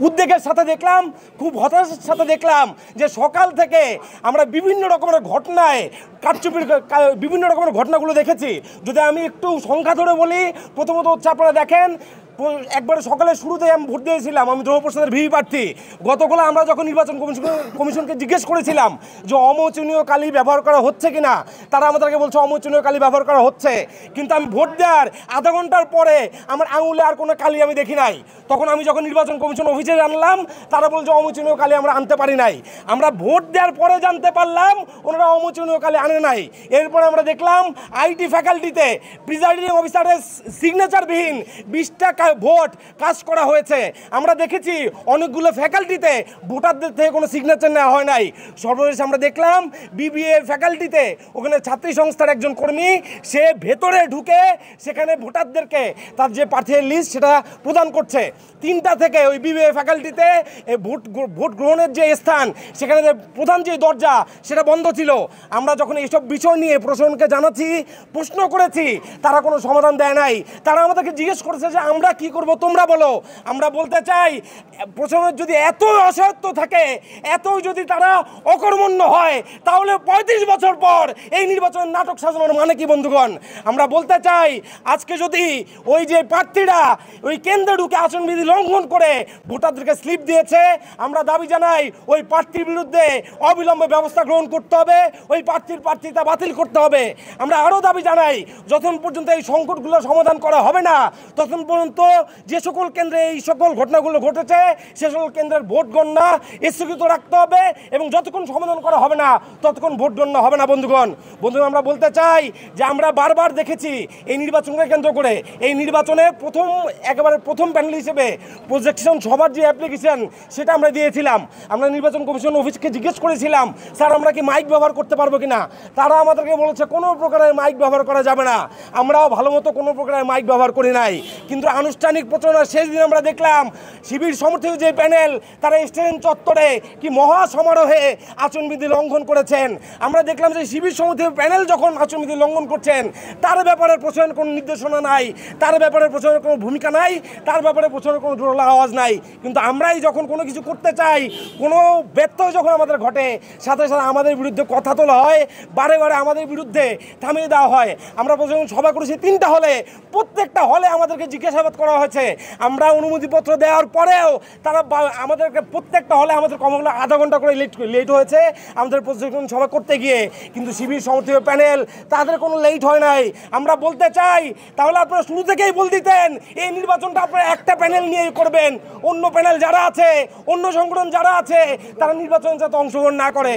উদ্বেগের সাথে দেখলাম, খুব হতাশার সাথে দেখলাম যে সকাল থেকে আমরা বিভিন্ন রকমের ঘটনায় কারচুপির বিভিন্ন রকমের ঘটনাগুলো দেখেছি। যদি আমি একটু সংখ্যা ধরে বলি, প্রথমত হচ্ছে আপনারা দেখেন একবারে সকালে শুরুতেই আমি ভোট দিয়েছিলাম, আমি দ্রৌপদী ভিভি প্রার্থী। গতকাল আমরা যখন নির্বাচন কমিশনকে জিজ্ঞেস করেছিলাম যে অমোচনীয় কালি ব্যবহার করা হচ্ছে কিনা, তারা আমাদেরকে বলছে অমোচনীয় কালি ব্যবহার করা হচ্ছে। কিন্তু আমি ভোট দেওয়ার আধা ঘন্টার পরে আমার আঙুলে আর কোনো কালি আমি দেখি নাই। তখন আমি যখন নির্বাচন কমিশন অফিসে জানলাম, তারা বলছে অমোচনীয় কালি আমরা আনতে পারি নাই। আমরা ভোট দেওয়ার পরে জানতে পারলাম ওনারা অমোচনীয় কালি আনে নাই। এরপরে আমরা দেখলাম আইটি ফ্যাকাল্টিতে প্রিজাইডিং অফিসারের সিগনেচারবিহীন 20টা ভোট কাজ করা হয়েছে। আমরা দেখেছি অনেকগুলো ফ্যাকাল্টিতে ভোটারদের থেকে কোনো সিগনেচার নেওয়া হয় নাই। সর্বশেষ আমরা দেখলাম বিবিএ ফ্যাকাল্টিতে ওখানে ছাত্রী সংস্থার একজন কর্মী সে ভেতরে ঢুকে সেখানে ভোটারদেরকে তার যে প্রার্থীর লিস্ট সেটা প্রদান করছে। 3টা থেকে ওই বিবিএ ফ্যাকাল্টিতে ভোট গ্রহণের যে স্থান সেখানে প্রধান যে দরজা সেটা বন্ধ ছিল। আমরা যখন এইসব বিষয় নিয়ে প্রশাসনকে জানাচ্ছি, প্রশ্ন করেছি, তারা কোনো সমাধান দেয় নাই। তারা আমাদেরকে জিজ্ঞেস করেছে যে আমরা কি করব তোমরা বলো। আমরা বলতে চাই প্রশাসনের যদি এত অসহায়ত্ব থাকে, এতই যদি তারা অকর্মণ্য হয়, তাহলে 35 বছর পর এই নির্বাচনের নাটক সাজানোর মানে কি বন্ধুগণ? আমরা বলতে চাই আজকে যদি ওই যে প্রার্থীরা ওই কেন্দ্রে ঢুকে আচরণবিধি লঙ্ঘন করে ভোটারদেরকে স্লিপ দিয়েছে, আমরা দাবি জানাই ওই প্রার্থীর বিরুদ্ধে অবিলম্বে ব্যবস্থা গ্রহণ করতে হবে, ওই প্রার্থিতা বাতিল করতে হবে। আমরা আরও দাবি জানাই যতক্ষণ পর্যন্ত এই সংকটগুলো সমাধান করা হবে না, ততক্ষণ পর্যন্ত যে সকল কেন্দ্রে এই সকল ঘটনাগুলো ঘটেছে সে সকল কেন্দ্রের ভোট গণনা স্থগিত রাখতে হবে এবং যতক্ষণ সমাধান করা হবে না ততক্ষণ ভোট গণনা হবে না। বন্ধুগণ আমরা বলতে চাই যে আমরা বারবার দেখেছি এই নির্বাচনকে কেন্দ্র করে, এই নির্বাচনে একেবারে প্রথম প্যানেল হিসেবে প্রজেকশন সবার যে অ্যাপ্লিকেশন সেটা আমরা দিয়েছিলাম। আমরা নির্বাচন কমিশন অফিসকে জিজ্ঞেস করেছিলাম স্যার আমরা কি মাইক ব্যবহার করতে পারবো কিনা। তারা আমাদেরকে বলেছে কোনো প্রকারের মাইক ব্যবহার করা যাবে না। আমরাও ভালো মতো কোনো প্রকারের মাইক ব্যবহার করি নাই। কিন্তু আনুষ্ঠানিক প্রচারণার শেষ দিন আমরা দেখলাম শিবির সমর্থিত যে প্যানেল তারা স্টেশন চত্বরে কি মহা সমারোহে আচরণবিধি লঙ্ঘন করেছেন। আমরা দেখলাম যে শিবির সমর্থিত প্যানেল যখন আচরণবিধি লঙ্ঘন করছেন তার ব্যাপারে প্রশাসনের কোনো নির্দেশনা নাই, তার ব্যাপারে প্রশাসনের কোনো ভূমিকা নাই, তার ব্যাপারে প্রশাসনের কোনো জোরালো আওয়াজ নাই। কিন্তু আমরাই যখন কোনো কিছু করতে চাই, কোনো ব্যত্যয় যখন আমাদের ঘটে, সাথে সাথে আমাদের বিরুদ্ধে কথা তোলা হয়, বারে বারে আমাদের বিরুদ্ধে থামিয়ে দেওয়া হয়। আমরা প্রশাসন সভা করেছি 3টা হলে, প্রত্যেকটা হলে আমাদেরকে জিজ্ঞাসাবাদ করা হয়েছে। আমরা অনুমতিপত্র দেওয়ার পরেও তারা আমাদেরকে প্রত্যেকটা হলে আমাদের কমগুলো আধা ঘন্টা করে লেট হয়েছে আমাদের প্রশাসন সভা করতে গিয়ে। কিন্তু শিবির সমর্থিত প্যানেল তাদের কোনো লেট হয় নাই। আমরা বলতে চাই তাহলে আপনারা শুরু থেকেই বল দিতেন এই নির্বাচনটা আপনারা একটা প্যানেল নিয়েই করবেন, অন্য প্যানেল যারা আছে, অন্য সংগঠন যারা আছে তারা নির্বাচনে যাতে অংশগ্রহণ না করে।